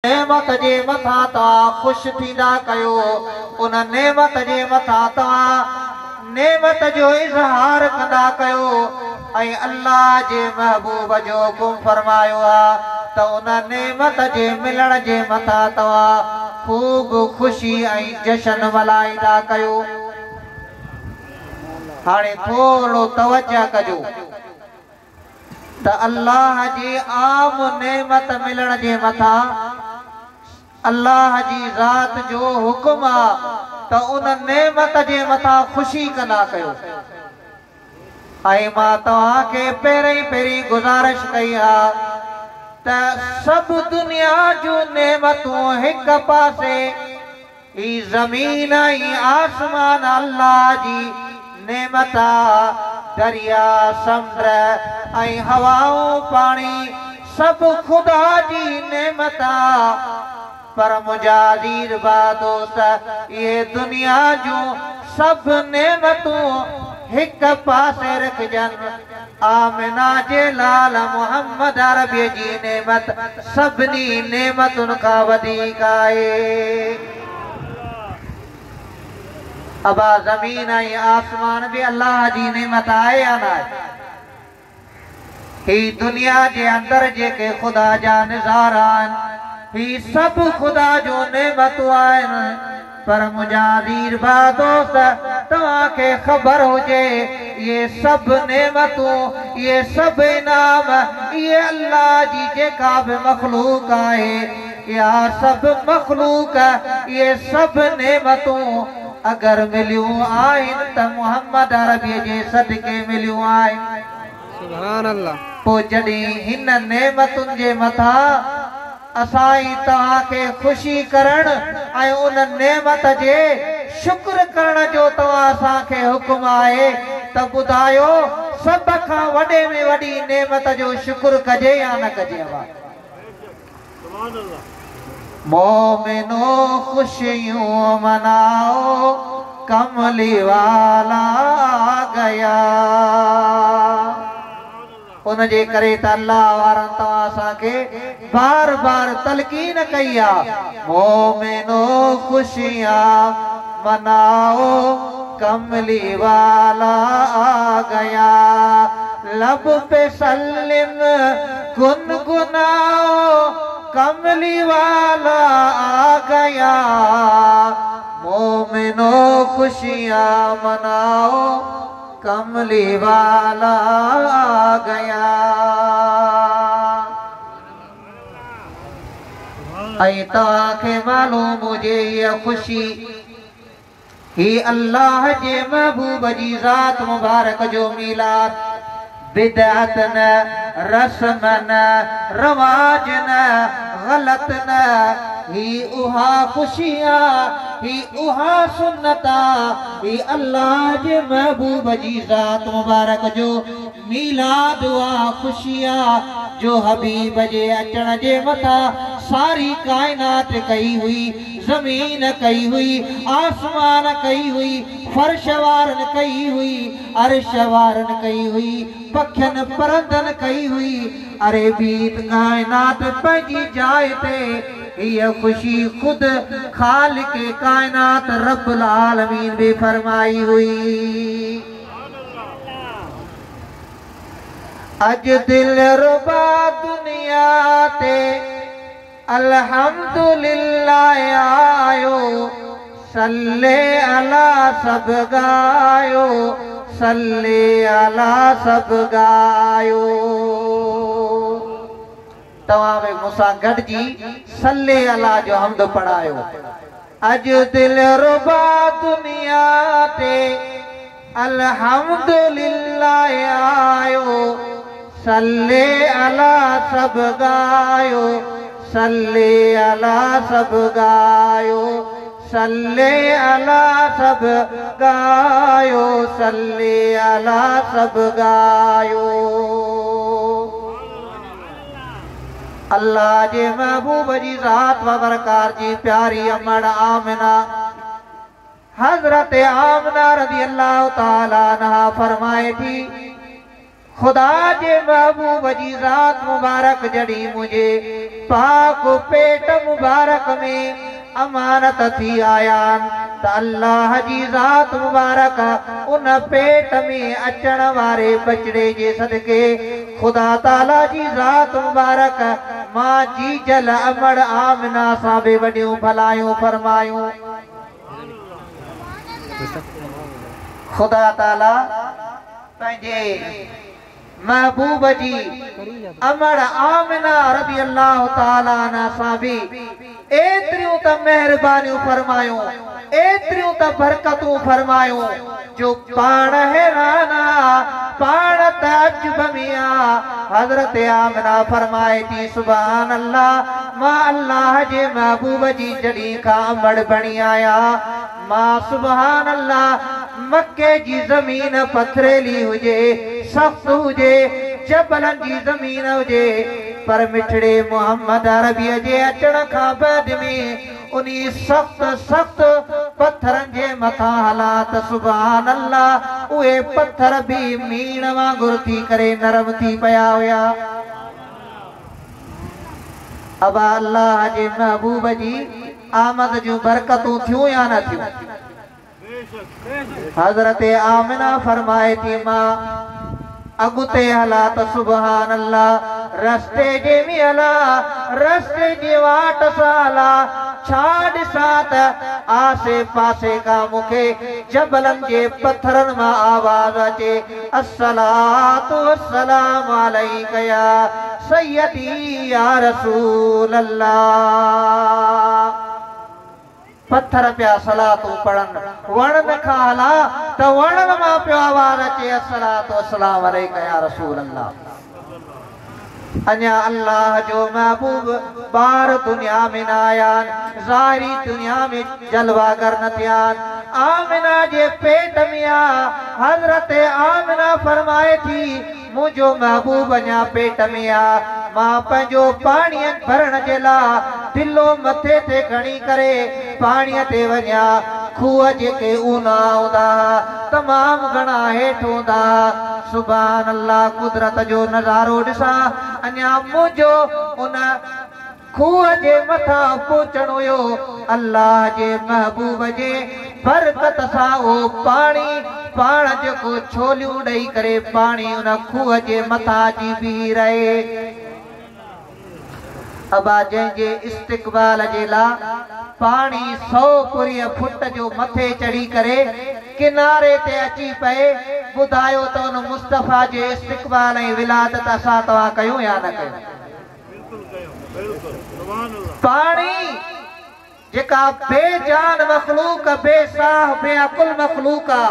नेमत जे मथा तव्हां ख़ुशि थींदा कयो, उन नेमत जे मथा तव्हां नेमत जो इज़हार कंदा कयो। ऐं अल्लाह जे महबूब जो हुकुम फरमायो आहे त उन नेमत जे मिलण जे मथा तव्हां ख़ूब ख़ुशी ऐं जश्न मल्हाईंदा कयो। हाणे थोरो तवज्जो कजो त अल्लाह जी आम नेमत मिलण जे मथा अल्लाह जी ज़ात जो हुकुम आहे त उन नेमत जे मथा ख़ुशी कंदा कयो। ऐं मां तव्हांखे पहिरीं गुज़ारिश कई आहे त सभु दुनिया जूं नेमतूं हिक पासे, ही ज़मीन ऐं आसमान अल्लाह जी नेमत आहे। दरिया समुंड ऐं हवाऊं पाणी सभु ख़ुदा जी नेमत आहे। पर मुजाहिर दोस्त ये दुनिया जूं सभु नेमतूं हिक पासे रखजन। आमिना जे लाल मोहम्मद अरबी जी नेमत सभिनी नेमतुनि खां वधीक आहे। अबा ज़मीन ऐं आसमान भी अल्लाह जी नेमत आहे या न आहे? ही दुनिया जे अंदर जेके ख़ुदा जा निज़ारा आहिनि ही सब खुदा जो नेमतूं आहिनि। पर मुजाहिर दोस्त तव्हांखे ख़बर हुजे ये सब नेमतूं, ये सब इनाम, ये अल्लाह जी जेका भी मखलूक आहे या सब मखलूक, ये सब नेमतूं अगर मिलियूं आहिनि त मोहम्मद अरबी जे सदके मिलियूं आहिनि। सुभान अल्लाह। पोइ जॾहिं हिन नेमतुनि जे मथा असाई तव्हांखे ख़ुशी करण ऐं उन नेमत जे शुक्र करण जो तव्हां असांखे हुकुम आहे त ॿुधायो सभ खां वॾे में वॾी नेमत जो शुक्र कजे या न कजे? मोमिनो खुशियूं मनाओ कमली वाला गया। उन जे करे त अल्लाह वारनि तव्हां असांखे बार बार तलकीन कई आहे, मोमिनो खुशियां मनाओ कमली वाला आ गया। लब पे सल्लिम गुनगुनाओ कमली वाला आ गया। मोमिनो खुशियां मनाओ कमली वाला आ गया। ऐं तव्हांखे मालूम हुजे इहा ख़ुशी ही अल्लाह जे महबूब जी ज़ात मुबारक जो मीलाद। बिदअत न, रस्म न, रवाज न, गलत न, ही उहा खुशियां, ही उहा सुन्नता, ही अल्लाह जे महबूब जी ज़ात मुबारक जो मीलाद हुआ खुशियां जो हबीब जे अचण जे मथा सारी कायनात कई हुई। ज़मीन कई हुई, आसमान कई हुई, फर्श वारन कई हुई, अर्श वारन कई हुई, पखियन परंदन कई हुई। अरे बीत कायनात पंहिंजी जाइ ते ये खुशी खुद खालिक कायनात रब्बुल आलमीन भी फरमाई हुई। अज दिल रुबा दुनिया ते अल्हम्दुलिल्लाह आयो, सल्ले अला सब गायो, सल्ले अला सब गायो। तव्हां बि मूंसां गॾिजी सल्ले अला जो हमद पढ़ायो। अज दिल रुबा दुनिया ते अल्हम्दुलिल्लाह आयो, सल्ले अला सब गायो, सल्ले अला सब गायो, सल्ले अला सब गायो, सल्ले अला सब गायो। अल्लाह जे महबूब जी ज़ात व बरकार जी प्यारी अमड़ आमिना हज़रत आमिना रज़ी अल्लाह ताला अन्हा फरमाए थी, खुदा जे महबूब जी ज़ात मुबारक जड़ी मुझे पाक पेट मुबारक में अमानत थी आयान त अल्लाह जी ज़ात मुबारक उन पेट में अचण वारे बचड़े जे सदके खुदा ताला जी ज़ात मुबारक मां जी जल अमड़ आमिना सां बि वॾियूं भलायूं फरमायूं। खुदा ताला पंहिंजे महबूब जी अमड़ आमिना रज़ी अल्लाह ताला अन्हा सां बि एतिरियूं त मेहरबानियूं फरमायूं, एतिरियूं त बरकतूं फरमायूं जो पाण हैराना पाण ताजुब में आ। हज़रत आमिना फरमाए थी सुभान अल्लाह, मां अल्लाह जे महबूब जी जड़ी खां अमड़ बणी आया। मां सुभान अल्लाह मक्के जी ज़मीन पथरेली हुजे, सख्त हुजे, जबलन जी ज़मीन हुजे, पर मिठड़े मोहम्मद अरबी जे अचण खां बाद में उनी सख्त सख्त पत्थरन जे मथा हालात सुभान अल्लाह उहे पत्थर भी मीण वांगुर थी करे नरम थी पया हुया। अब अल्लाह जे महबूब जी आमद जूं बरकतूं थियूं या न थियूं? हज़रत आमिना फरमाए थी मां अगुते हला त सुभान अल्लाह रस्ते जे में हला, रस्ते जे वाट सां हला, छा ॾिसां त आसे पासे खां मूंखे जबलन जे पत्थरन मां आवाज़ अचे अस्सलातु वस्सलाम अलैका या सय्यदी या रसूल अल्लाह। पत्थर पिया सलातूं पढ़न, वणन खां हला त वणन मां पियो आवाज़ अचे अस्सलातु वस्सलाम अलैका या रसूल अल्लाह। अञा अल्लाह जो महबूब बार दुनिया में न आयान, ज़ाहिरी दुनिया में जलवागर न थियान। आमिना जे पेट में आ। हज़रत आमिना फरमाए थी मुझो महबूब अञा पेट में आ। मां पंहिंजो पाणी भरण जे लाइ दिलो मथे ते खणी करे पाणीअ ते वञा। खूह जेके ऊना हूंदा तमाम घणा हेठि हूंदा। सुभान अल्लाह कुदरत जो नज़ारो ॾिसां। अञा मुझो उन खूह जे मथां पहुचण हुयो। अल्लाह जे महबूब जे बरकत सां उहो पाणी पाण जेको छोलियूं ॾेई करे पाणी उन खूह जे मथां अची बीही रहे। अबा जंहिंजे इस्तिक़बाल जे लाइ पाणी 100 फुट जो मथे चढ़ी करे किनारे ते अची पए, ॿुधायो त उन मुस्तफ़ा जे इस्तिक़बाल ऐं विलादत असां तव्हां कयूं या न कयूं? पाणी जेका बेजान मखलूक, बेसाह, बेअकुल मखलूक आ,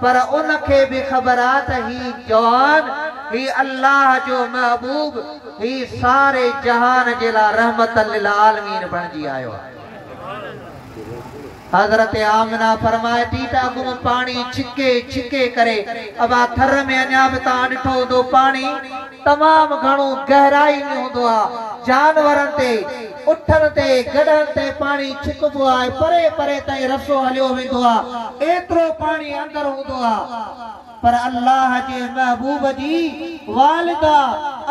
पर उनखे भी ख़बर आ त ही जवान, ही अल्लाह जो महबूब, ही सारे जहान जे लाइ रहमतल लिल आलमीन बणजी आयो आहे। हज़रत आमिना फरमाए थी त अॻु में पाणी छिके छिके करे अबा थर में अञा बि तव्हां ॾिठो हूंदो पाणी तमामु घणो गहराई में हूंदो आहे। जानवरनि ते, उठनि ते, गॾनि ते पाणी छिकबो आहे, परे परे ताईं रसो हलियो वेंदो आहे, एतिरो पाणी अंदरि हूंदो आहे। पर अल्लाह जे महबूब जी वालिदा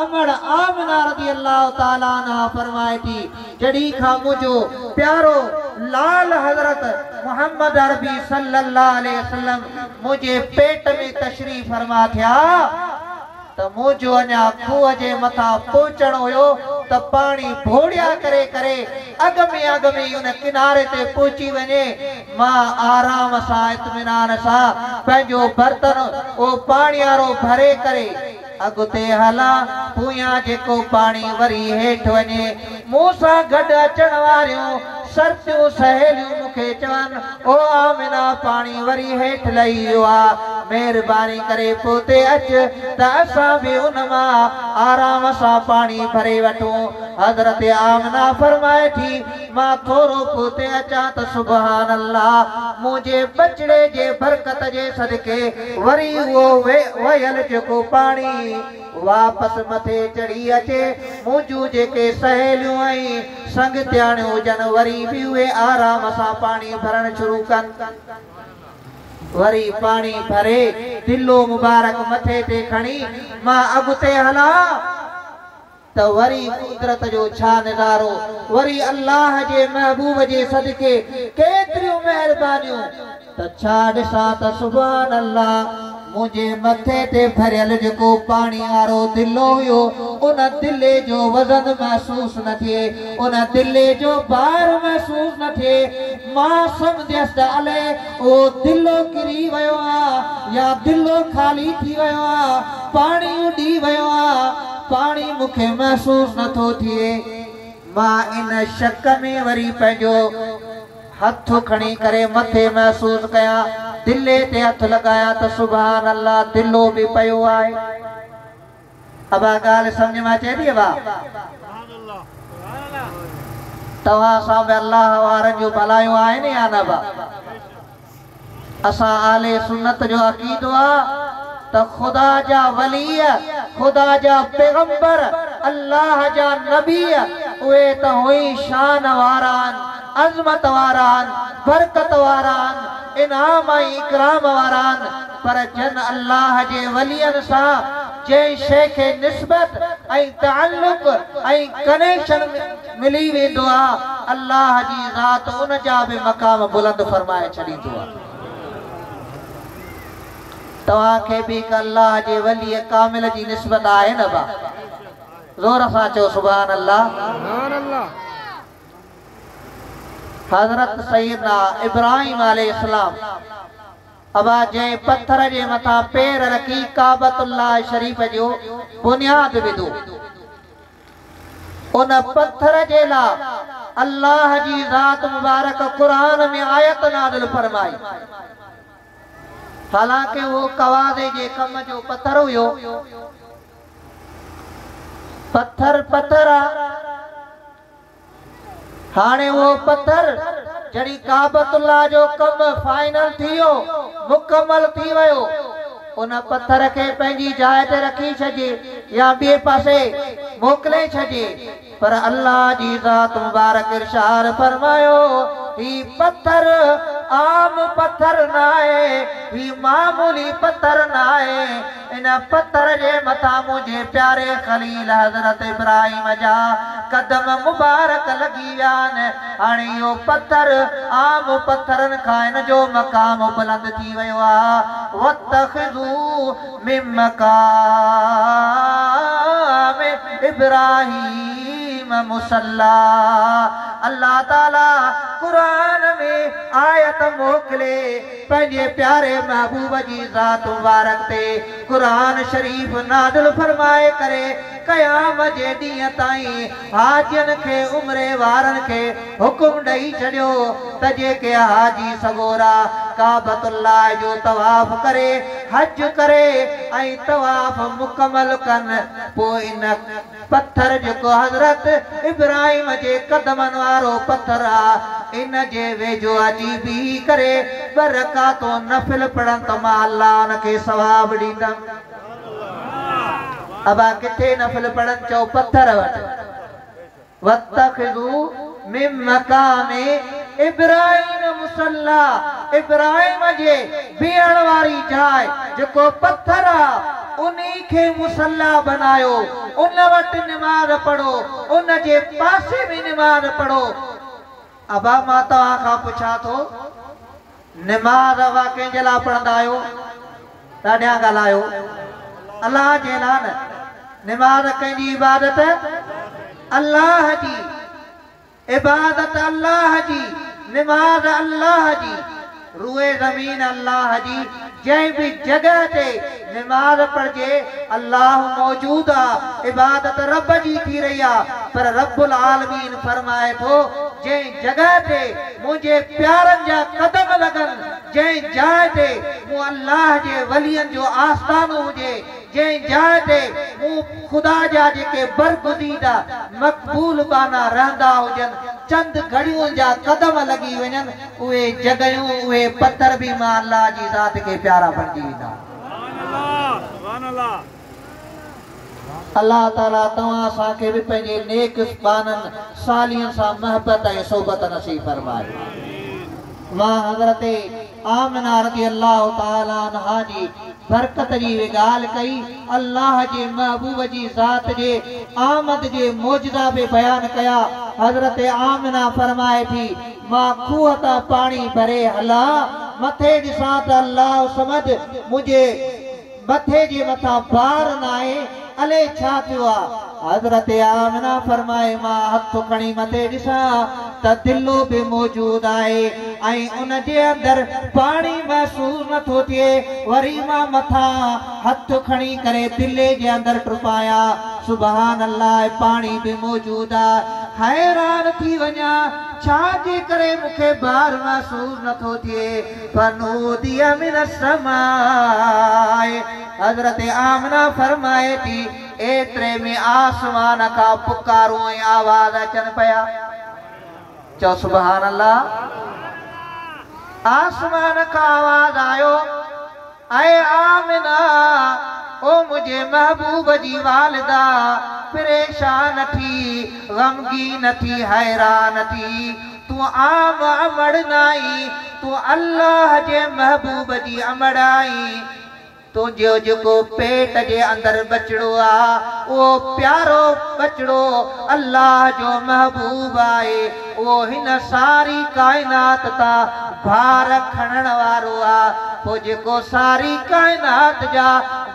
अमड़ आमिना रज़ी अल्लाह ताला अन्हा फरमाए थी जॾहिं खां मुंहिंजो प्यारो लाल हज़रत मोहम्मद अरबी सल्लल्लाहु अलैहि वसल्लम मुझे पेट में तशरीफ फरमा थिया त मुझो अञा खूह जे मथां पहुचण हुयो त पाणी भोड़िया करे करे अग में उन किनारे ते पहुची वञे। मां आराम सां इत्मीनान सां पंहिंजो बर्तन ओ पाणी वारो भरे करे अॻिते हला, पुयां जेको पाणी वरी हेठि वञे। मूं सां गॾु अचण वारियूं सर्तियूं सहेलियूं मूंखे चवनि ओ आमिना पाणी वरी हेठि लही वियो आहे, महिरबानी करे पोते अच त असां बि उन मां आराम सां पाणी भरे वठूं। हज़रत आमिना फरमाए थी मां थोरो पोते अचां त सुभान अल्लाह मुंहिंजे बचड़े जे बरकत जे सदके वरी उहो वयल जेको पाणी वापस मथे चढ़ी अचे। मुंहिंजूं जेके सहेलियूं ऐं संगतियाणियूं हुजनि वरी भी उहे आराम सां पाणी भरण शुरू कनि। वरी पानी भरे दिलो मुबारक मथे ते खणी मां अगुते हला तो वरी कुदरत जो छा नज़ारो वरी अल्लाह जे महबूब जे सदके केतिरियूं मेहरबानियूं त छा ॾिसां त सुभान अल्लाह मुझे मथे ते भरियल जो पानी वारो दिलो हुयो उन दिले जो वजन महसूस न थिए उन दिले जो भार महसूस न थिए मां समझस त अले ओ दिलो किरी वयो आ या दिलो खाली थी वयो आ पानी उडी वयो आ पानी मुखे महसूस न थो थिए मां इन शक में वरी पंहिंजो हथ खणी करे मथे महसूस कया दिले ते हथ लगाया तो सुभान अल्लाह दिलो भी पयो आए अबा गाल समझ में अचे थी अबा तवा साहब अल्लाह वारन जो भलायूं आए ने या न बा असा आले सुन्नत जो अकीदो आ तो खुदा जा वली खुदा जा पैगंबर अल्लाह जा नबी वे तो हुई शान वारान अजमत वारान बरकत वारान इनाम इकराम वारान पर जन अल्लाह जे वलियन सा जे शे के निस्बत ऐ ताल्लुक ऐ कनेक्शन मिली वेंदो आ अल्लाह जी ज़ात उन जा भी मकाम बुलंद फरमाए छडींदो आ तवा के भी अल्लाह जे वली कामिल जी निस्बत आहे न बा जोर सा चो सुभान अल्लाह हजरत सैयदना इब्राहिम अलैहिस्सलाम अबा जे पत्थर जे मथा पैर रखी काबतुल्लाह शरीफ जो बुनियाद विधो उन पत्थर जे ला अल्लाह जी ज़ात मुबारक कुरान में आयत नाज़िल फरमाई हालांकि वो कवादे जे कम जो पत्थर हुयो पत्थर पत्थर हाने वो पत्थर जड़ी काबतुल्लाह जो कम फाइनल थियो मुकम्मल थी वयो उन पत्थर के पंहिंजी जाइ ते रखी छजे या बे पासे मोकले छजे पर अल्लाह जी ज़ात मुबारक इरशाद फरमायो ही पत्थर आम पत्थर नाए ही मामूली पत्थर नाए इन पत्थर जे मथा मुझे प्यारे खलील हजरत इब्राहिम जा कदम मुबारक लगी व्यान हाणे यो पत्थर आम पत्थरन खां इन जो मकाम बुलंद थी वयो आ वत्तखिज़ू मिन मकाम इब्राहिम मुसल्ला अल्लाह ताला कुरान में आयत मोकले पंहिंजे प्यारे महबूब जी ज़ात मुबारक ते कुरान शरीफ नाज़िल फरमाए करे क़याम जे ॾींहं ताईं हाजियन के उम्रे वारन के हुकुम ॾेई छॾियो त जेके हाजी सगोरा काबतुल्लाह जो तवाफ करे हज करे ऐं तवाफ मुकम्मल कन पोइ इन पत्थर जो हजरत इब्राहिम जे कदमन वारो पत्थर आ इन जे वेझो अची बीही करे बरकातो नफिल पढ़न त मां अल्लाह उन के सवाब ॾींदमि अबा किथे नफिल पढ़न चओ पत्थर वट वत्तखिज़ू मिन मकाम इब्राहिम मुसल्ला इब्राहिम जे बीहण वारी जाइ जेको पत्थर आ उन्हीं के मुसल्ला बनायो उन वट नमाज पढ़ो उन जे पासे में नमाज पढ़ो अबा मां तव्हां खां पुछां थो नमाज अबा कंहिंजे लाइ पढ़ंदा आहियो ॾाढा ॻाल्हायो अल्लाह जे लाइ न नमाज कंहिंजी इबादत अल्लाह जी इबादत अल्लाह जी नमाज अल्लाह जी रूए ज़मीन अल्लाह जी जै भी जगह ते नमाज पढ़जे अल्लाह मौजूद आ इबादत रब जी थी रही आ पर रब्बुल आलमीन फरमाए थो जै जगह ते मुझे प्यारन जा कदम लगन जै जाइ ते मु अल्लाह जे वलियन जो आस्थानो हुजे जै जाइ ते मु खुदा जा जेके बरगुदीदा मक़बूल बाना रहंदा हुजन चंद घड़ियों जा कदम लगी वञन उहे जगहियूं उहे पत्थर भी मां अल्लाह जी ज़ात के प्यारा बणजी वेंदा अल्लाह ताला तव्हां असांखे भी पंहिंजे नेक बानन सालियन सां महबत ऐं सोबत नसीब फरमाए मां हज़रत आमिना रज़ी अल्लाह ताला अन्हा जी बरकत जी ॻाल्हि कई। अल्लाह जे महबूब जी ज़ात जे आमद जे मौजदा बि बयान कया। हज़रत आमिना फरमाए थी मां खूह तां पाणी भरे हला मथे ॾिसां त अल्लाह समझ मुंहिंजे मथे जे मथां बार न आहे अले छा थियो आहे। हज़रत आमिना फरमाए मां हथ खणी मथे ॾिसां त दिलो बि मौजूद आहे ऐं उन जे अंदर पाणी महसूस नथो थिए। वरी मां मथां हथ खणी करे दिले जे अंदर टुपाया सुभान अल्लाह पाणी बि मौजूद आहे। हैरान थी वञा छा जे करे मूंखे बार महसूस नथो थिए। फनूदिया मिन समाए हज़रत आमिना फरमाए थी एतिरे में आसमान खां पुकारूं ऐं आवाज़ अचनि पिया। चओ सुभान अल्लाह। आसमान खां आवाज़ आयो ऐं आमिना ओ मुझे महबूब जी वालिदा परेशान थी गमगीन थी हैरान थी। तू आम अमड़ नाई तू अल्लाह जे महबूब जी अमड़ आई। तुझो जो पेट जे अंदर बचड़ो आ वो प्यारो बचड़ो अल्लाह जो महबूब आए। वो हिन सारी कायनात ता भार खणण वारो आ। वो जेको सारी कायनात जा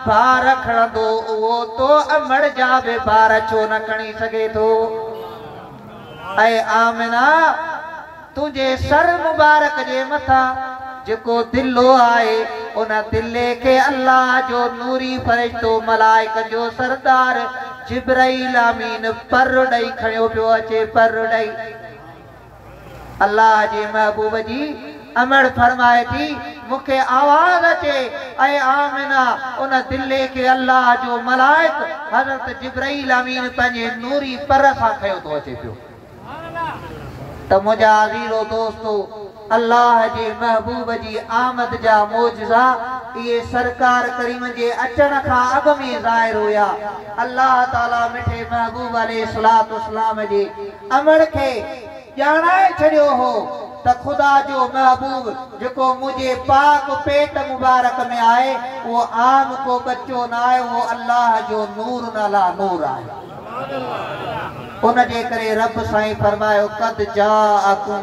भार खणंदो वो तो अमड़ जा बि भार छो न खणी सघे थो। ऐं आमिना तुझे सर मुबारक जे मथां जेको दिलो आहे उन दिले के अल्लाह जो नूरी फरिश्तो मलाइक जो सरदार जिब्राइल अमीन पर ॾेई खणियो पियो अचे पर ॾेई। अल्लाह जे महबूब जी अमड़ फरमाए थी मूंखे आवाज़ अचे ऐं आमिना उन दिले के अल्लाह जो मलाइक हज़रत जिब्राइल अमीन पंहिंजे नूरी पर सां खयो थो अचे पियो। त मुंहिंजा अज़ीज़ो दोस्तो अल्लाह जे महबूब जी आमद जा मौजज़ा ये सरकार करीम जे अचण खां अॻु में ज़ाहिर हुया। अल्लाह ताला मिठे महबूब अलैहिस्सलातु वस्सलाम जे अमड़ खे ॼाणाए छॾियो हो त खुदा जो महबूब जेको मुंहिंजे पाक पेट मुबारक में आहे वो आम को बच्चो न आहे वो अल्लाह जो नूर नाला नूर आहे। उन जे करे रब साईं फरमायो कद जाअकुम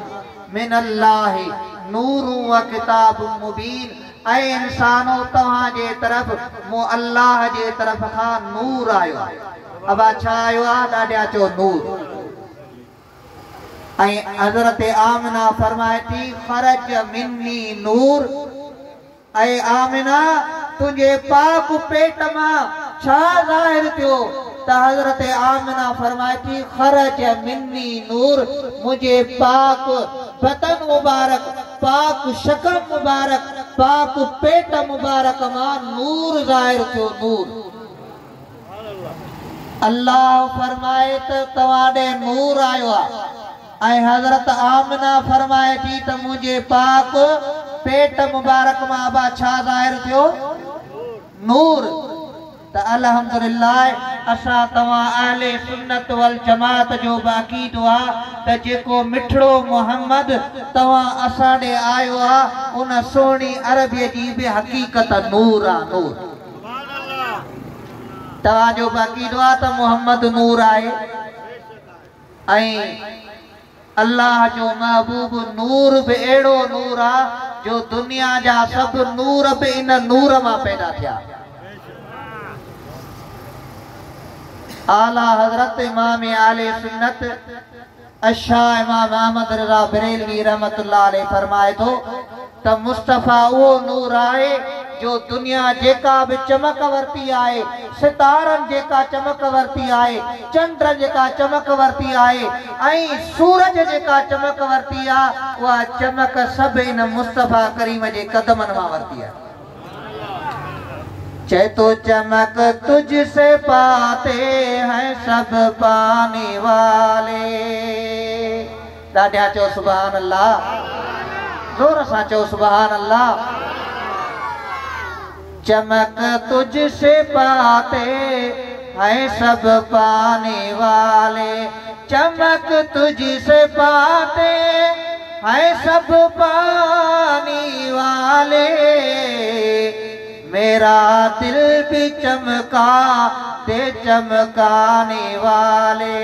मिन अल्लाहि नूरु व किताब मुबीन। ऐं इंसानो तव्हां जे तरफ़ मो अल्लाह जे तरफ़ खां नूर आयो। अब छा आयो आहे ॾाढा चो नूर। ऐं हज़रत आमिना फरमाए थी खरज मिन्नी नूर। ऐं आमिना तुंहिंजे पाक पेट मां छा ज़ाहिर थियो त हज़रत आमिना फरमाए थी खरज मिन्नी नूर मुझे पाक बदन मुबारक पाक शकल मुबारक पाक पेट मुबारक मां नूर ज़ाहिर थियो नूर। अल्लाह फरमाए त तव्हां ॾे नूर आयो आहे ऐं हज़रत आमिना फरमाए थी त मुझे पाक पेट मुबारक मां बा छा ज़ाहिर थियो नूर। त अल्हम्दुलिल्लाह असां तव्हां अहले सुन्नत वल जमात जो बाक़ीदो आहे त जेको मिठड़ो मोहम्मद तव्हां असां ॾे आयो आहे उन सोणी अरबीअ जी बि हक़ीक़त नूर आहे नूर। तव्हांजो बाक़ीदो आहे त मोहम्मद नूर आहे ऐं अल्लाह जो महबूब नूर बि अहिड़ो नूर आहे जो दुनिया जा सभु नूर बि इन नूर मां पैदा थिया। आला हजरत इमाम आले सुन्नत अशाह इमाम अहमद रज़ा बरेलवी रहमतुल्लाह अलैह फरमाए थो त मुस्तफ़ा वो नूर आहे जो दुनिया जेका भी चमक वरती आए सितारन जेका चमक वरती आए चंद्र जेका चमक वरती आए ऐं सूरज जेका चमक वरती आ वह चमक सब इन मुस्तफ़ा करीम जे कदमन मां वरती है। चाहे तो चमक तुझसे पाते हैं सब पाने वाले। दाढ़िया चो सुभान अल्लाह, जोर सा चो सुभान अल्लाह। चमक तुझसे पाते हैं सब पाने वाले, चमक तुझसे पाते हैं सब पाने वाले। वाले, मेरा दिल भी चमका दे चमकाने वाले।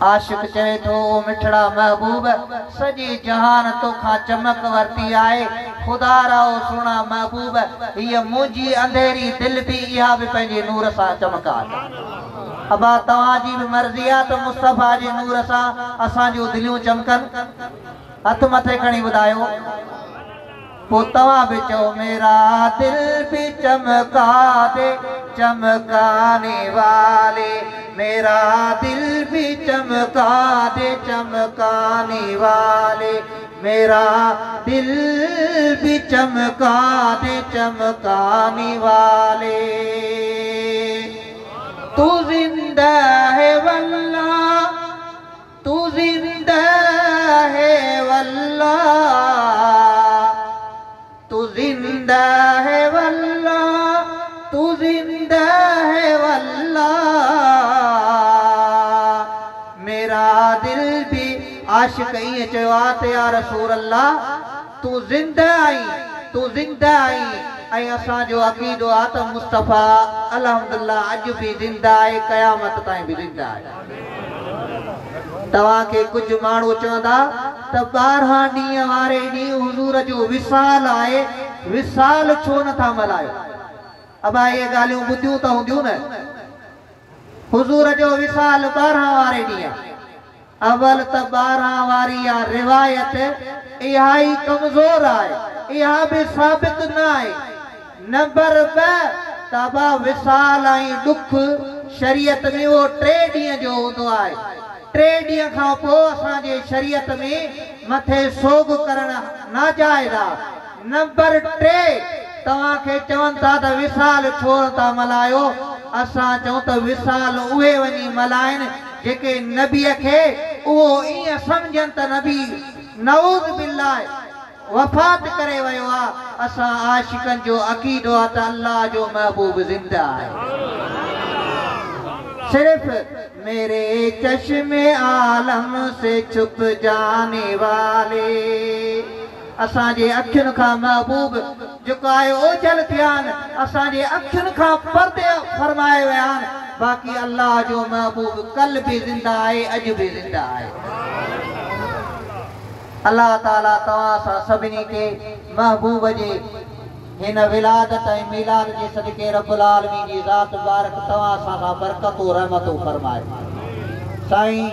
आशिक चवे तो मिठड़ा महबूब सजी जहान तोखा चमक वरती आए। खुदा राओ सुना महबूब ये मुंजी अंधेरी दिल भी इहा भी पंहिंजे नूर सां चमका। अबा तव्हांजी भी मर्ज़ी आहे त मुस्तफ़ा जे नूर सां असांजूं दिलियूं चमकनि। हथ मथे खणी ॿुधायो पोइ तव्हां बि चओ मेरा दिल भी चमका दे चमकाने वाले, मेरा दिल भी चमका दे चमकाने वाले, मेरा दिल भी चमका दे चमकाने वाले। तू जिंदा है वल्लाह, तू जिंदा है वल्लाह, तू जिंदा है वल्लाह, तू जिंदा है वल्लाह। मेरा दिल भी आशिक इं चयो त या रसूल अल्लाह तू जिंदा आई, तू जिंदा आई। ऐं असांजो अक़ीदो आहे त मुस्तफ़ा अल्हम्दुलिल्लाह अॼु भी जिंदा आहे, क़यामत ताईं भी जिंदा आहे। तव्हांखे कुझु माण्हू चवंदा त 12 ॾींहं वारे ॾींहुं हुज़ूर जो विसाल आहे, विसाल छो नथा मल्हायो? अबा ये ॻाल्हियूं ॿुधियूं त हूंदियूं न। हुज़ूर जो विसाल 12 वारे ॾींहुं। अवल त 12 वारी या रिवायत इहा ई कमज़ोर आहे, इहा भी साबित न आहे। नंबर 2 तबा विसाल ऐं ॾुख शरीयत में वो 3 ॾींहं जो हूंदो आहे। 3 ॾींहं खां पोइ असांजे शरीयत में मथे सोग करणु नाजाइज़ आहे। नंबर 3 तव्हांखे चवनि था त विसाल छो था मल्हायो? असां चऊं त विसाल उहे वञी मल्हाइनि जेके नबीअ खे उहो ईअं सम्झनि त नबी नऊज़ बिल्लाह वफ़ात करे वियो आहे। असां आशिकनि जो अक़ीदो आहे त अल्लाह जो महबूब ज़िंदा आहे। सिर्फ मेरे चश्मे आलम से छुप जाने वाले, असांजे अखियुनि खां महबूब झुकाए ओझल थिया आहिनि, असांजे अखियुनि खां पर्दे फरमाए विया आहिनि। बाक़ी अल्लाह जो महबूब कल भी जिंदा आहे, अॼु भी जिंदा आहे। अल्लाह ताला तव्हां सां सभिनी खे महबूब जे हिन विलादत ऐं मिलाद जे सदके रब्बुल आलमीन जी ज़ात मुबारक तव्हां सां बरकतूं रहमतूं फरमाए। साईं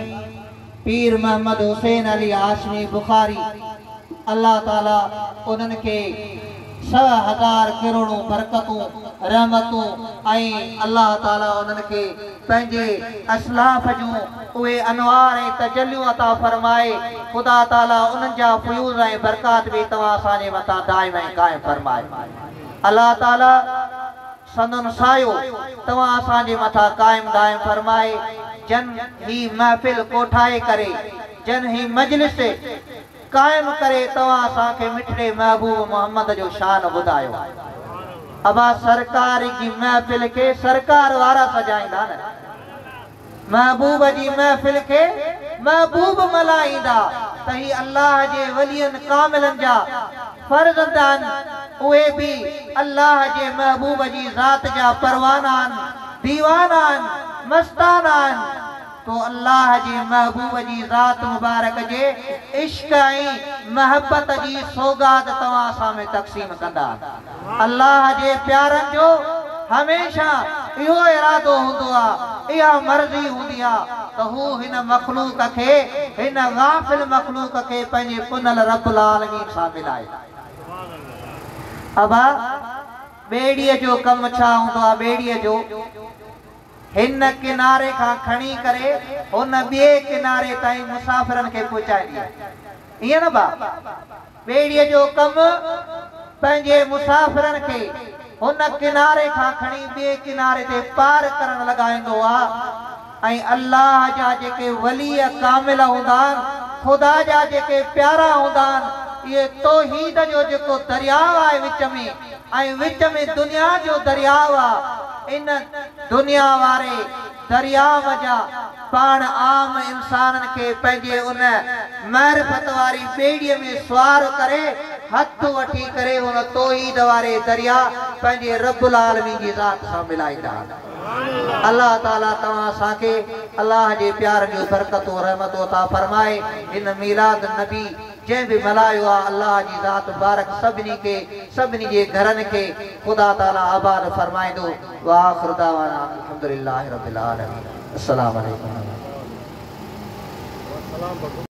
पीर मोहम्मद हुसैन अली हाशमी बुखारी अल्लाह ताला उन्हनि खे 100,000 करोड़ों बरकतूं रहमतूं ऐं अल्लाह ताला उन्हनि खे पंहिंजे असलाफ जूं उहे अनवार ऐं तजलियूं अता फरमाए। खुदा ताला उन्हनि जा फ्यूज़ ऐं बरकात भी तव्हां असांजे मथां दाइम ऐं क़ाइम फरमाए। अल्लाह ताला संदन सायो तव्हां असांजे मथां क़ाइम दाइम फरमाए। जन ही महफ़िल कोठाए करे, जन ही मजलिस कायम करे तव्हां असांखे मिठड़े महबूब मोहम्मद जो शान ॿुधायो। अबा सरकार जी महफ़िल के सरकार वारा सजाईंदा न, महबूब जी महफ़िल के महबूब मल्हाईंदा त ही अल्लाह जे वलियन कामिलन जा फर्ज़ंद आहिनि। उहे भी अल्लाह जे महबूब जी ज़ात जा परवाना आहिनि, दीवाना आहिनि, मस्ताना आहिनि। तो अल्लाह जी महबूब जी ज़ात मुबारक जे इश्क ऐं महबत जी सौगात तव्हां असां में तक़सीम कंदा। अल्लाह जे प्यारनि जो हमेशा इहो इरादो हूंदो आहे, इहा मर्ज़ी हूंदी आहे त हू हिन मखलूक खे, हिन गाफ़िल मखलूक खे पंहिंजे पुनल रब्बुल आलमीन सां मिलाए। अबा ॿेड़ीअ जो कमु छा हूंदो आहे? ॿेड़ीअ जो हिन किनारे खां खणी करे हुन ॿिए किनारे ताईं मुसाफ़िरनि खे पहुचाईंदी आहे। ईअं न बा, ॿेड़ीअ जो कमु पंहिंजे मुसाफ़िरनि खे हुन किनारे खां खणी ॿिए किनारे ते पार करण लॻाईंदो आहे। ऐं अल्लाह जा जेके वली कामिल हूंदा आहिनि, ख़ुदा जा जेके प्यारा हूंदा आहिनि, इहे तौहीद जो जेको दरियाव आहे विच में, ऐं विच में दुनिया जो दरियाव आहे। इन दुनिया वारे दरिया वजा पान आम इंसानन के पंहिंजे उन मारिफत वारी बेड़ीअ में सवार करे हथ वठी करे उन तौहीद वारे दरिया पंहिंजे रब्बुल आलमीन जी ज़ात सां मिलाईंदा। अल्लाह ताला तव्हां असांखे अल्लाह जे प्यार जो बरकत और रहमत अता फरमाए। इन मीलाद नबी जै भी मल्हायो आहे अल्लाह जी ज़ात बारक सभिनी के सभिनी जे घरनि के खुदा ताला आबाद फरमाईंदो। व आखिर दावाना अल्हम्दुलिल्लाहि रब्बिल आलमीन। अस्सलामु अलैकुम।